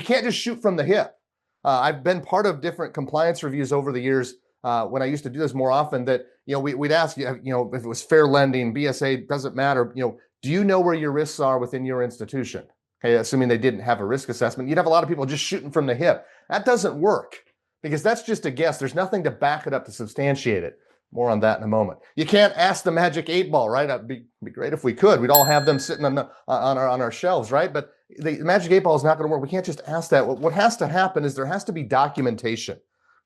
can't just shoot from the hip. I've been part of different compliance reviews over the years when I used to do this more often, that, we'd ask, if it was fair lending, BSA, doesn't matter, do you know where your risks are within your institution? Okay, assuming they didn't have a risk assessment. You'd have a lot of people just shooting from the hip. That doesn't work, because that's just a guess. There's nothing to back it up, to substantiate it. More on that in a moment. You can't ask the magic 8 ball, right? It'd be great if we could. We'd all have them sitting on our shelves, right? But the magic 8 ball is not going to work. We can't just ask that. What has to happen is there has to be documentation.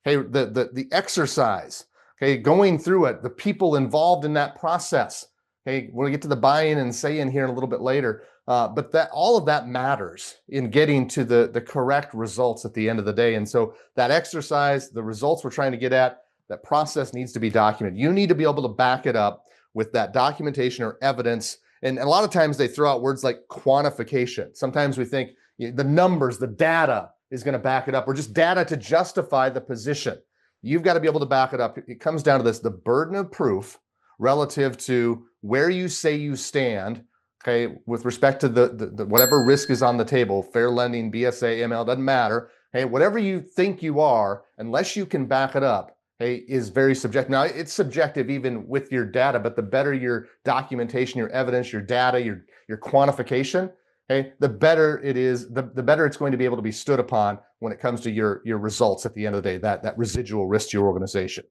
Okay, the exercise. Okay, going through it, the people involved in that process. Okay, we'll get to the buy-in and say-in here in a little bit later. But that all of that matters in getting to the correct results at the end of the day. And so that exercise, the results we're trying to get at, that process needs to be documented. You need to be able to back it up with that documentation or evidence. And a lot of times they throw out words like quantification. Sometimes we think the numbers, the data is going to back it up, or just data to justify the position. You've got to be able to back it up. It comes down to this: the burden of proof relative to where you say you stand, okay, with respect to the whatever risk is on the table, fair lending, BSA, ML, doesn't matter. Hey, whatever you think you are, unless you can back it up, hey, is very subjective. Now, it's subjective even with your data, but the better your documentation, your evidence, your data, your quantification, hey, the better it is, the better it's going to be able to be stood upon when it comes to your results at the end of the day, that residual risk to your organization.